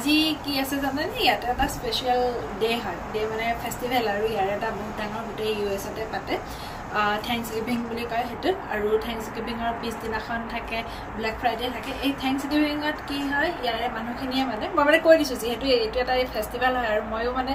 আজি কি আছে জানেনে ইয়াতে এটা স্পেশাল ডে হয় ডে মানে ফেষ্টিভেল আৰু ইয়াৰ এটা বহুত ডাঙৰ গোটেই ইউএছতে পাতে থ্যাঙ্কস গিভিং বুলি কয় হেতু আৰু থ্যাঙ্কস গিভিংৰ পিছদিনাখন থাকে ব্ল্যাক ফ্ৰাইডে থাকে এই থ্যাঙ্কস গিভিংত কি হয় ইয়াৰে মানুহখিনিয়ে মানে মই মানে কৈ দিছো যেহেতু এইটো এটা ফেষ্টিভেল হয় আৰু ময়ো মানে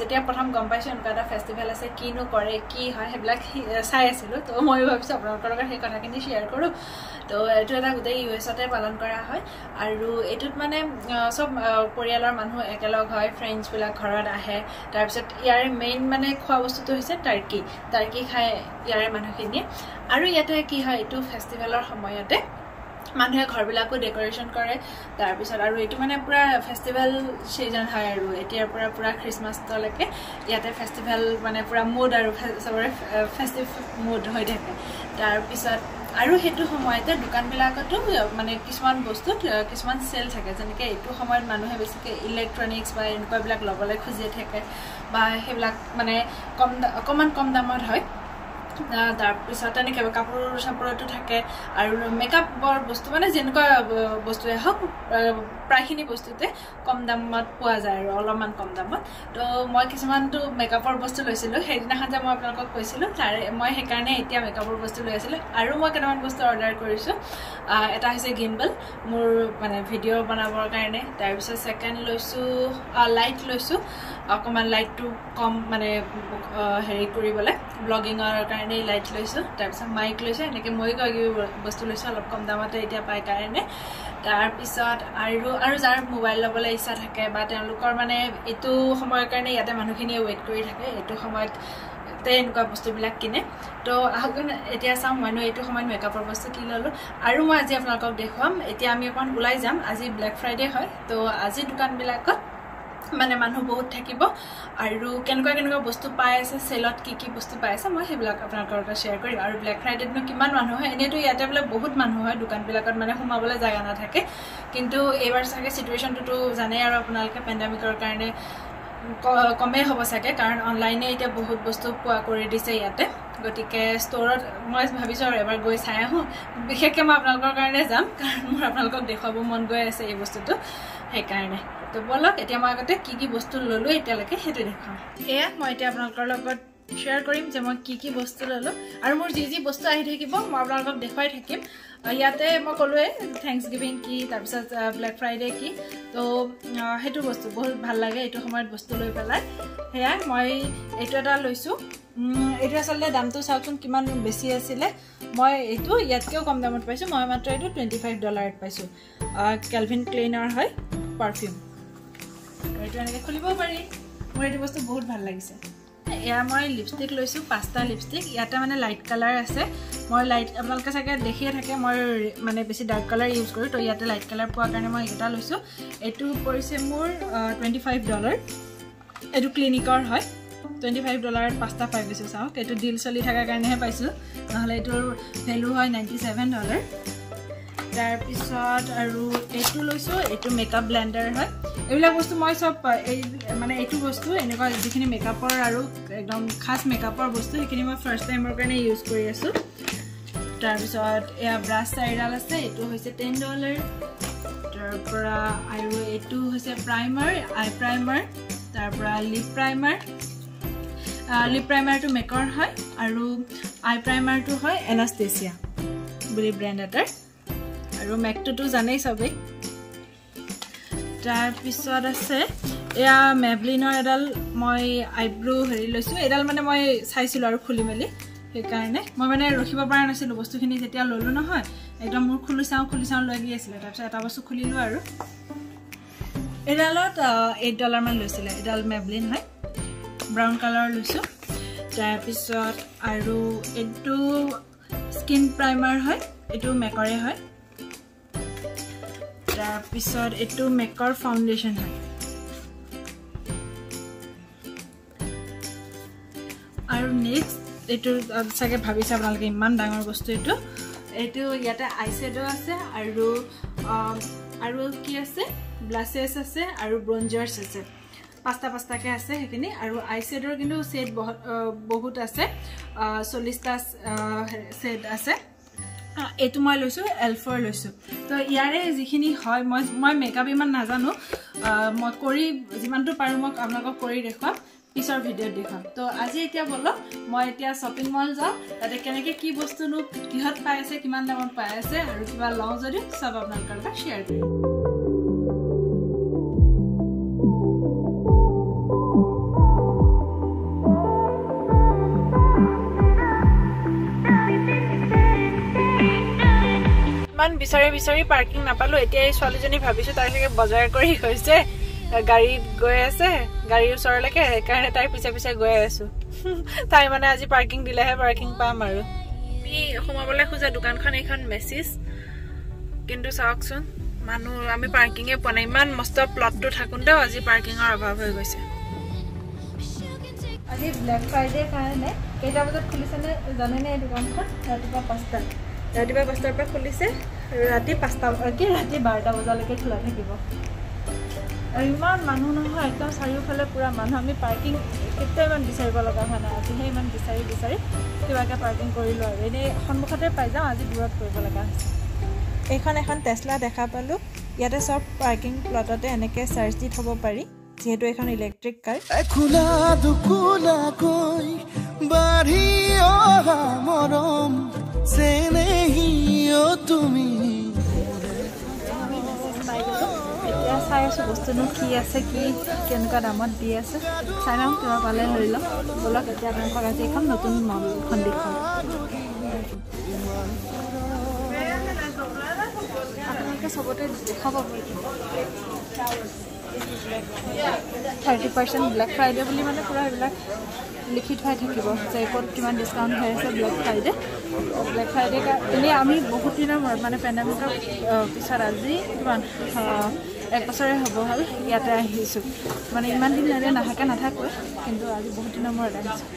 যেতিয়া প্ৰথম গম পাইছো এনেকুৱা এটা ফেষ্টিভেল আছে কিনো কৰে কি হয় সেইবিলাক চাই আছিলো তো মই ভাবিছো আপোনালোকৰ লগত সেই কথাখিনি শ্বেয়াৰ কৰো তো এইটো এটা গোটেই ইউএছতে পালন কৰা হয় আৰু এইটোত মানে সব পৰিয়ালৰ মানুহ একেলগ হয় ফ্ৰেণ্ডছ বিলাক ঘৰত আহে তাৰ পিছত ইয়াৰে মেইন মানে খোৱা বস্তুটো হৈছে টাৰ্কি খায় ইয়াৰে মানুহখিনিয়ে আৰু ইয়াতে কি হয় এইটো ফেষ্টিভেলৰ সময়তে মানুহে ঘৰবিলাকো ডেকোৰেশন কৰে তাৰ পিছত আৰু এইটো মানে পুৰা ফেষ্টিভেল সিজন হয় আৰু এতিয়াৰ পৰা পুৰা খ্ৰীষ্টমাছলৈকে ইয়াতে ফেষ্টিভেল মানে পুৰা মুড আৰু সবৰে ফেষ্টিভ মুড হৈ থাকে তাৰ পিছত আৰু হেতু সময়তে দোকানবিলাকতো মানে কিছুমান বস্তু কিছুমান সেল থাকে যেনেকৈ এইটো সময়ত মানুহে বেছিকৈ ইলেক্ট্ৰনিক্স বা এনেকুৱাবিলাক ল'বলৈ খুজি থাকে বা সেইবিলাক মানে অকমান কম দামত হয় তাৰ পিছত তেনেকৈ কাপোৰ চাপোৰতো থাকে আৰু মেকআপৰ বস্তু মানে যেনেকুৱা বস্তুৱে হওক প্ৰায়খিনি বস্তুতে কম দামত পোৱা যায় আৰু অলপমান কম দামত তো মই কিছুমানটো মেকআপৰ বস্তু লৈছিলোঁ সেইদিনাখন যে মই আপোনালোকক কৈছিলোঁ তাৰে মই সেইকাৰণে এতিয়া মেকআপৰ বস্তু লৈ আছিলোঁ আৰু মই কেইটামান বস্তু অৰ্ডাৰ কৰিছোঁ এটা হৈছে গিম্বল মোৰ মানে ভিডিঅ' বনাবৰ কাৰণে তাৰপিছত ছেকেণ্ড লৈছোঁ লাইট লৈছোঁ অকণমান লাইটটো কম মানে হেৰি কৰিবলৈ ব্লগিঙৰ কাৰণে লাইট লৈছোঁ তাৰপিছত মাইক লৈছোঁ এনেকৈ মই বস্তু লৈছোঁ অলপ কম দামতে এতিয়া পাই কাৰণে তাৰপিছত আৰু যাৰ মোবাইল ল'বলৈ ইচ্ছা থাকে বা তেওঁলোকৰ মানে এইটো সময়ৰ কাৰণে ইয়াতে মানুহখিনিয়ে ৱেইট কৰি থাকে এইটো সময়ত এনেকুৱা বস্তুবিলাক কিনে তো আহক এতিয়া চাওঁ মইনো এইটো সময়ত মেকআপৰ বস্তু কি ল'লোঁ আৰু মই আজি আপোনালোকক দেখুৱাম এতিয়া আমি অকণ ওলাই যাম আজি ব্লেক ফ্ৰাইডে হয় তো আজি দোকানবিলাকত মানে মানুহ বহুত থাকিব আৰু কেনেকুৱা বস্তু পাই আছে সেলত কি বস্তু পাই আছে মই সেইবিলাক আপোনালোকৰ লগত শ্বেয়াৰ কৰিম আৰু ব্লেক ফ্ৰাইডেতনো কিমান মানুহ হয় এনেতো ইয়াতে বোলে বহুত মানুহ হয় দোকানবিলাকত মানে সোমাবলৈ জাগা নাথাকে কিন্তু এইবাৰ চাগে সিচুৱেশ্যনটো জানেই আৰু আপোনালোকে পেণ্ডামিকৰ কাৰণে কমেই হ'ব চাগে কাৰণ অনলাইনে এতিয়া বহুত বস্তু পোৱা কৰি দিছে ইয়াতে গতিকে ষ্টৰত মই ভাবিছোঁ আৰু এবাৰ গৈ চাই আহোঁ বিশেষকৈ মই আপোনালোকৰ কাৰণে যাম কাৰণ মোৰ আপোনালোকক দেখুৱাব মন গৈ আছে এই বস্তুটো সেইকাৰণে তো বলক এতিয়া মই আগতে কি বস্তু ল'লোঁ এতিয়ালৈকে সেইটো দেখুৱাম এয়া মই এতিয়া আপোনালোকৰ লগত শ্বেয়াৰ কৰিম যে মই কি বস্তু ল'লোঁ আৰু মোৰ যি বস্তু আহি থাকিব মই আপোনালোকক দেখুৱাই থাকিম ইয়াতে মই ক'লোৱে থ্যাঙ্কস গিভিং কি তাৰপিছত ব্লেক ফ্ৰাইডে কি তো সেইটো বস্তু বহুত ভাল লাগে এইটো সময়ত বস্তু লৈ পেলাই সেয়া মই এইটো এটা লৈছোঁ এইটো আচলতে দামটো চাওকচোন কিমান বেছি আছিলে মই এইটো ইয়াতকৈও কম দামত পাইছোঁ মই মাত্ৰ এইটো $25 পাইছোঁ কেলভিন ক্লেইনৰ হয় পাৰফিউম এইটো এনেকৈ খুলিব পাৰি মোৰ এইটো বস্তু বহুত ভাল লাগিছে এয়া মই লিপষ্টিক লৈছোঁ 5টা লিপষ্টিক ইয়াতে মানে লাইট কালাৰ আছে মই লাইট আপোনালোকে চাগে দেখিয়ে থাকে মই মানে বেছি ডাৰ্ক কালাৰ ইউজ কৰোঁ তো ইয়াতে লাইট কালাৰ পোৱাৰ কাৰণে মই এইকেইটা লৈছোঁ এইটো পৰিছে মোৰ $25 এইটো ক্লিনিকৰ হয় $25 5টা পাই গৈছোঁ চাওক এইটো ডিল চলি থকাৰ কাৰণেহে পাইছোঁ নহ'লে এইটোৰ ভেলু হয় $97 তাৰপিছত আৰু এইটো লৈছোঁ এইটো মেকআপ ব্লেণ্ডাৰ হয় এইবিলাক বস্তু মই চব এই মানে এইটো বস্তু এনেকুৱা যিখিনি মেকআপৰ আৰু একদম খাস মেকআপৰ বস্তু সেইখিনি মই ফাৰ্ষ্ট টাইমৰ কাৰণে ইউজ কৰি আছোঁ তাৰপিছত এয়া ব্ৰাছ 4ডাল আছে এইটো হৈছে $10 তাৰপৰা আৰু এইটো হৈছে প্ৰাইমাৰ আই প্ৰাইমাৰ তাৰপৰা লিপ প্ৰাইমাৰটো মেকৰ হয় আৰু আই প্ৰাইমাৰটো হয় এনাষ্টেচিয়া বুলি ব্ৰেণ্ড এটাৰ আৰু মেকটোতো জানেই চবেই তাৰপিছত আছে এয়া মেবলিনৰ এডাল মই আইব্ৰো হেৰি লৈছোঁ এডাল মানে মই চাইছিলোঁ আৰু খুলি মেলি সেইকাৰণে মই মানে ৰখিব পৰা নাছিলোঁ বস্তুখিনি যেতিয়া ল'লোঁ নহয় একদম মোৰ খুলি চাওঁ লাগি আছিলে তাৰপিছত এটা বস্তু খুলিলোঁ আৰু এডালত $8 মান লৈছিলে এডাল মেবলিন হয় ব্ৰাউন কালাৰ লৈছোঁ তাৰপিছত আৰু এইটো স্কিন প্ৰাইমাৰ হয় এইটো মেকৰে হয় তাৰপিছত এইটো মেকৰ ফাউণ্ডেশ্যন হয় আৰু নেক্সট এইটো চাগে ভাবিছে আপোনালোকে ইমান ডাঙৰ বস্তু এইটো ইয়াতে আইশ্বেডো আছে আৰু কি আছে ব্লাছেছ আছে আৰু ব্ৰঞ্জাৰ্ছ আছে 5টাকে আছে সেইখিনি আৰু আইশ্বেডোৰ কিন্তু শেড বহুত আছে 40টা শেড আছে এইটো মই লৈছো L4 লৈছো তো ইয়াৰে যিখিনি হয় মই মেকআপ ইমান নাজানো মই কৰি যিমানটো পাৰো মই আপোনালোকক কৰি দেখুৱাম পিছৰ ভিডিঅ' দেখাম তো আজি এতিয়া বলো মই এতিয়া শ্বপিং মল যাওঁ তাতে কেনেকৈ কি বস্তুনো কিহত পাই আছে কিমান দামত পাই আছে আৰু কিবা লওঁ যদি সব আপোনালোকৰ লগত শ্বেয়াৰ কৰিম বিচাৰি পাৰ্কিং নাপালো এতিয়া এই ছোৱালীজনী ভাবিছো তাই থেকে বজাৰ কৰি গৈছে গাড়ীত গৈ আছে গাড়ীৰ ওচৰলৈকে সেইকাৰণে তাই পিছে গৈ আছো তাই মানে আজি পাৰ্কিং দিলেহে পাৰ্কিং পাম আৰু আমি সোমাবলৈ খোজা দোকানখন এইখন মেছিজ কিন্তু চাওকচোন মানুহ আমি পাৰ্কিঙে পোৱা নাই ইমান মস্ত প্লটটো থাকোঁতেও আজি পাৰ্কিঙৰ অভাৱ হৈ গৈছে আজি ব্লেক ফ্ৰাইডে কাৰণে কেইটা বজাত খুলিছেনে জানেনে এই দোকানখন ৰাতিপুৱা 5টাৰ পৰা খুলিছে ৰাতি 5টা কি ৰাতি 12টা বজালৈকে খোলা থাকিব আৰু ইমান মানুহ নহয় একদম চাৰিওফালে পুৰা মানুহ আমি পাৰ্কিং কেতিয়া ইমান বিচাৰিব লগা হোৱা নাই আজিহে ইমান বিচাৰি কিবাকৈ পাৰ্কিং কৰিলোঁ আৰু এনেই সন্মুখতে পাই যাওঁ আজি দূৰত কৰিব লগা হৈছে এইখন এখন টেছলা দেখা পালোঁ ইয়াতে চব পাৰ্কিং প্লটতে এনেকৈ চাৰ্জ দি থ'ব পাৰি যিহেতু এখন ইলেক্ট্ৰিক কাৰ এতিয়া চাই আছোঁ বস্তুনো কি আছে কি কেনেকুৱা দামত দি আছে চাই লওঁ কিবা পালে লৈ লওঁ ব'লক এতিয়া আপোনালোকক আজি এখন নতুন মলখন দেখুৱাম আপোনালোকে চবতে দেখা পাব 30% ব্লেক ফ্ৰাইডে বুলি মানে পুৰা এইবিলাক লিখি থোৱাই থাকিব যে ক'ত কিমান ডিছকাউণ্ট হৈ আছে ব্লেক ফ্ৰাইডে এনেই আমি বহুত দিনৰ মূৰত মানে পেণ্ডামিকৰ পিছত আজি কিমান 1 বছৰে হ'ব হ'ল ইয়াতে আহিছোঁ মানে ইমান দিন এনে নাথাকোঁ কিন্তু আজি বহুত দিনৰ মূৰত আহিছোঁ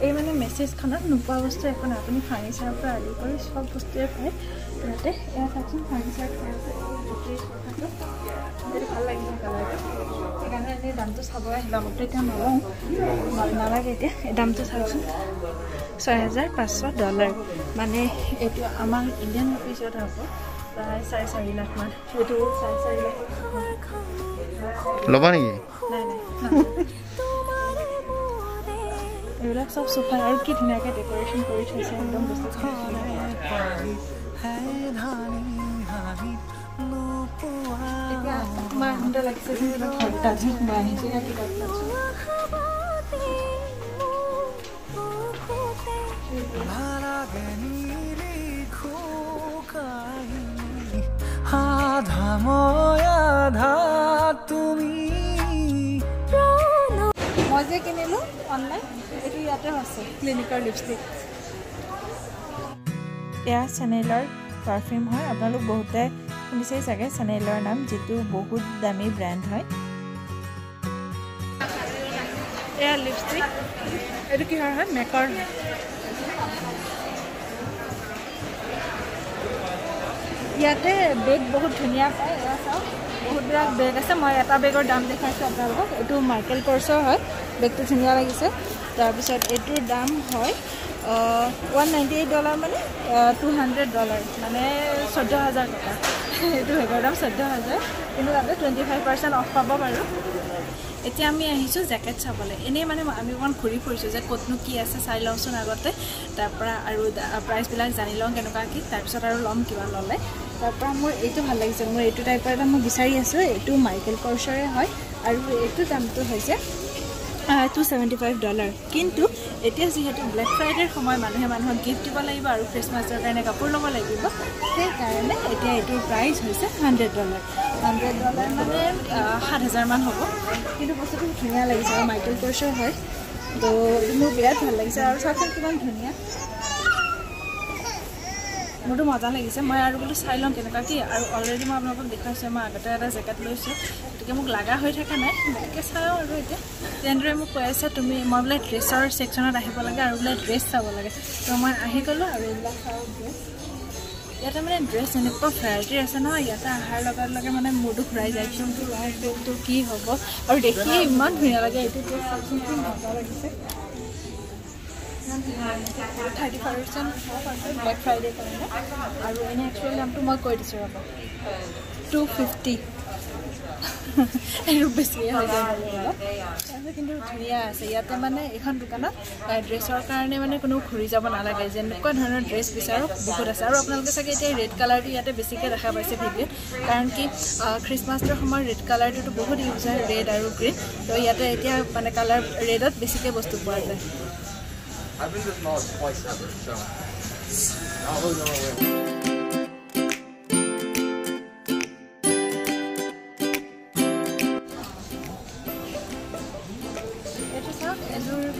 এই মানে মেছেজখনত নোপোৱা বস্তু এখন আপুনি ফাৰ্নিচাৰৰ পৰা আদি কৰি চব বস্তুৱে পায় ইয়াতে এয়া চাওকচোন ফাৰ্নিচাৰ পাই আছে যদি ভাল লাগিছে কালাৰটো সেইকাৰণে এনেই দামটো চাব দামটো এতিয়া নলওঁ নালাগে এতিয়া এই দামটো চাওকচোন $6,500 মানে এইটো আমাৰ ইণ্ডিয়ান ৰুপিজত হ'ব প্ৰায় 4.5 লাখ মান এইটো 4.5 লাখ ল'বা নেকি নাই এইবিলাক চব সোফা আৰু কি ধুনীয়াকৈ ডেকৰেশ্যন কৰি থৈছে একদম বস্তু তোমাৰ আহোঁতে লাগিছে যে ঘৰতে সোমাই আহিছে মই যে কিনিলোঁ অনলাইন এইটো ইয়াতে আছে ক্লিনিকৰ লিপষ্টিক এয়া চেনেলৰ পাৰফিউম হয় আপোনালোক বহুতে শুনিছেই চাগে চেনেলৰ নাম যিটো বহুত দামী ব্ৰেণ্ড হয় এয়া লিপষ্টিক এইটো কিহৰ হয় মেকৰ ইয়াতে বেগ বহুত ধুনীয়া পায় এয়া চাওক বহুতবিলাক বেগ আছে মই এটা বেগৰ দাম দেখাইছোঁ আপোনালোকক এইটো মাইকেল কৰ্ছৰ হয় বেগটো ধুনীয়া লাগিছে তাৰপিছত এইটোৰ দাম হয় $198 মানে $200 মানে 14,000 টকা এইটো বেগৰ দাম 14,000 কিন্তু তাতে 25% অফ পাব বাৰু এতিয়া আমি আহিছোঁ জেকেট চাবলৈ এনেই মানে আমি অকণ ঘূৰি ফুৰিছোঁ যে ক'তনো কি আছে চাই লওঁচোন আগতে তাৰপৰা আৰু প্ৰাইচবিলাক জানি লওঁ কেনেকুৱা কি তাৰপিছত আৰু ল'ম কিবা ল'লে তাৰপৰা মোৰ এইটো ভাল লাগিছে মোৰ এইটো টাইপৰ এটা মই বিচাৰি আছোঁ এইটো মাইকেল কৰ্ছৰে হয় আৰু এইটো দামটো হৈছে $275 কিন্তু এতিয়া যিহেতু ব্লেক ফ্ৰাইডেৰ সময় মানুহে মানুহক গিফ্ট দিব লাগিব আৰু খ্ৰীষ্টমাছৰ কাৰণে কাপোৰ ল'ব লাগিব সেইকাৰণে এতিয়া এইটোৰ প্ৰাইচ হৈছে $100 মানে 7,000 মান হ'ব কিন্তু বস্তুটো ধুনীয়া লাগিছে আৰু মাইকেল কৰ্ছৰ হয় তো মোৰ বিৰাট ভাল লাগিছে আৰু চাওকচোন কিমান ধুনীয়া মোৰতো মজা লাগিছে মই আৰু বোলো চাই লওঁ কেনেকুৱা কি আৰু অলৰেডি মই আপোনালোকক দেখুৱাইছোঁ মই আগতে এটা জেকেট লৈছোঁ গতিকে মোক লগা হৈ থকা নাই গতিকে চাওঁ আৰু এতিয়া তেনেদৰে মোক কৈ আছে তুমি মই বোলে ড্ৰেছৰ ছেকশ্যনত আহিব লাগে আৰু বোলে ড্ৰেছ চাব লাগে তো মই আহি গ'লোঁ আৰু এইবিলাক চাওঁ ড্ৰেছ ইয়াতে মানে ড্ৰেছ এনেকুৱা ভেৰাইটি আছে নহয় ইয়াতে অহাৰ লগে মানে মোৰটো ঘূৰাই যায় কোনটো লওঁ কোনটো কি হ'ব আৰু দেখিয়ে ইমান ধুনীয়া লাগে এইটো ড্ৰেছ চাওকচোন কি মজা লাগিছে 30% অফ আছে ব্লেক ফ্ৰাইডে কাৰণে আৰু এনে একচুৱেলি দামটো মই কৈ দিছোঁ ৰ'ব 250 আৰু বেছিয়ে হৈ যায় তাৰপিছত কিন্তু ধুনীয়া আছে ইয়াতে মানে এখন দোকানত ড্ৰেছৰ কাৰণে মানে কোনো ঘূৰি যাব নালাগে যেনেকুৱা ধৰণৰ ড্ৰেছ বিচাৰক বহুত আছে আৰু আপোনালোকে চাগে এতিয়া ৰেড কালাৰটো ইয়াতে বেছিকৈ দেখা পাইছে ভিডিঅ'ত কাৰণ কি খ্ৰীষ্টমাছৰ সময়ত ৰেড কালাৰটোতো বহুত ইউজ হয় ৰেড আৰু গ্ৰীণ তো ইয়াতে এতিয়া মানে কালাৰ ৰেডত বেছিকৈ বস্তু পোৱা যায় I've been to this mall twice ever, so I don't really know where.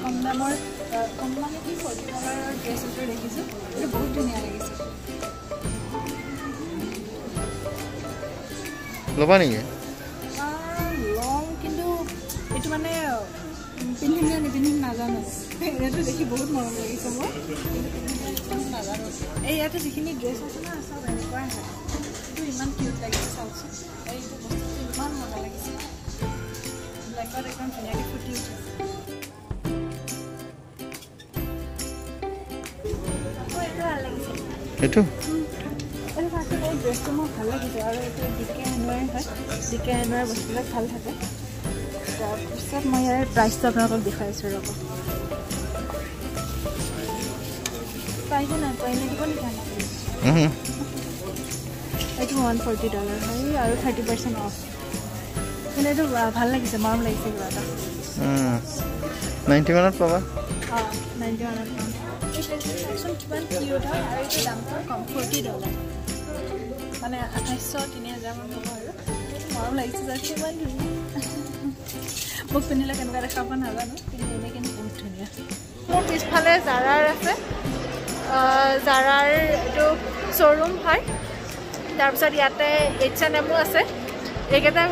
কম দামৰ কম মানে কি $40 ড্ৰেছ এযোৰ দেখিছোঁ এইটো বহুত ধুনীয়া লাগিছে ল'বা নেকি লং কিন্তু এইটো মানে পিন্ধিম নে নিপিন্ধিম নাজানো এইটো দেখি বহুত মৰম লাগিছে মোৰ কিন্তু নাজানো এই ইয়াতে যিখিনি ড্ৰেছ আছে না চব এনেকুৱাই হয় এইটো ইমান কিউট লাগিছে চাওকচোন এইটো বস্তুটো ইমান মজা লাগিছে ব্লেকত একদম ধুনীয়াকৈ ফুটি উঠিছে এইটো ড্ৰেছটো মোৰ ভাল লাগিছে আৰু এইটো ডিকে হেনুৱাই হয় ডিকে হেনুৱাৰ বস্তুবিলাক ভাল থাকে তাৰপিছত মই ইয়াৰ প্ৰাইচটো আপোনালোকক দেখুৱাইছোঁ ৰ'ব প্ৰাইচো নাই পাৰিলে দিব নেকি এইটো $140 হয় আৰু 30% অফ কিন্তু এইটো ভাল লাগিছে মৰম লাগিছে কিবা এটা 90 মানত পাবা 90 মানত পাম কিমান কিউট হয় আৰু এইটো দামটো কম $40 মানে 2800-3000 মান হ'ব আৰু মৰম লাগিছে যে কিমান ধুনীয়া মোক পিন্ধিলে কেনেকুৱা দেখাব নাজানো কিন্তু এনে কিন্তু বহুত ধুনীয়া মোৰ পিছফালে জাৰাৰ আছে জাৰাৰ এইটো শ্ব'ৰুম হয় তাৰপিছত ইয়াতে H&M আছে এইকেইটা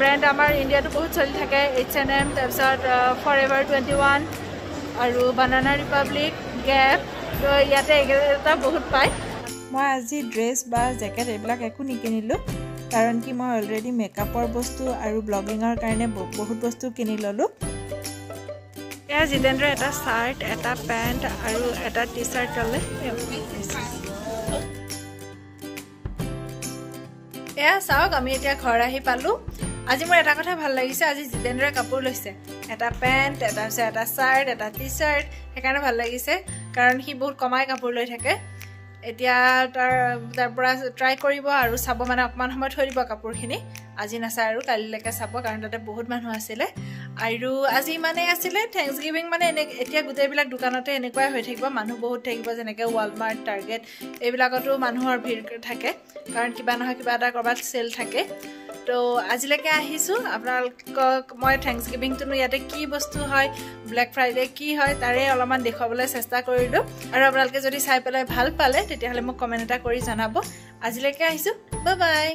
ব্ৰেণ্ড আমাৰ ইণ্ডিয়াতো বহুত চলি থাকে H&M তাৰপিছত Forever 21 আৰু Banana Republic গেপ তো ইয়াতে এইকেইটা বহুত পায় মই আজি ড্ৰেছ বা জেকেট এইবিলাক একো নিকিনিলোঁ কাৰণ কি মই অলৰেডি মেকআপৰ বস্তু আৰু ব্লগিঙৰ কাৰণে বহুত বস্তু কিনি ল'লোঁ এয়া জিতেন্দ্ৰ এটা চাৰ্ট এটা পেণ্ট আৰু এটা টি চাৰ্ট ল'লে এয়া চাওক আমি এতিয়া ঘৰ আহি পালোঁ আজি মোৰ এটা কথা ভাল লাগিছে আজি জিতেন্দ্ৰই কাপোৰ লৈছে এটা পেণ্ট এটা চাৰ্ট এটা টি চাৰ্ট সেইকাৰণে ভাল লাগিছে কাৰণ সি বহুত কমাই কাপোৰ লৈ থাকে এতিয়া তাৰ পৰা ট্ৰাই কৰিব আৰু চাব মানে অকমান সময় থৈ দিব কাপোৰখিনি আজি নাচায় আৰু কালিলৈকে চাব কাৰণ তাতে বহুত মানুহ আছিলে আৰু আজি মানে আছিলে থেংকছ গিভিং মানে এতিয়া গোটেইবিলাক দোকানতে এনেকুৱাই হৈ থাকিব মানুহ বহুত থাকিব যেনেকৈ ৱালমাৰ্ট টাৰ্গেট এইবিলাকতো মানুহৰ ভিৰ থাকে কাৰণ কিবা নহয় কিবা এটা ক'ৰবাত চেল থাকে তো আজিলৈকে আহিছোঁ আপোনালোকক মই থেংকছ গিভিংটোনো ইয়াতে কি বস্তু হয় ব্লেক ফ্ৰাইডে কি হয় তাৰে অলপমান দেখুৱাবলৈ চেষ্টা কৰিলোঁ আৰু আপোনালোকে যদি চাই পেলাই ভাল পালে তেতিয়াহ'লে মোক কমেণ্ট এটা কৰি জনাব আজিলৈকে আহিছোঁ বাই বাই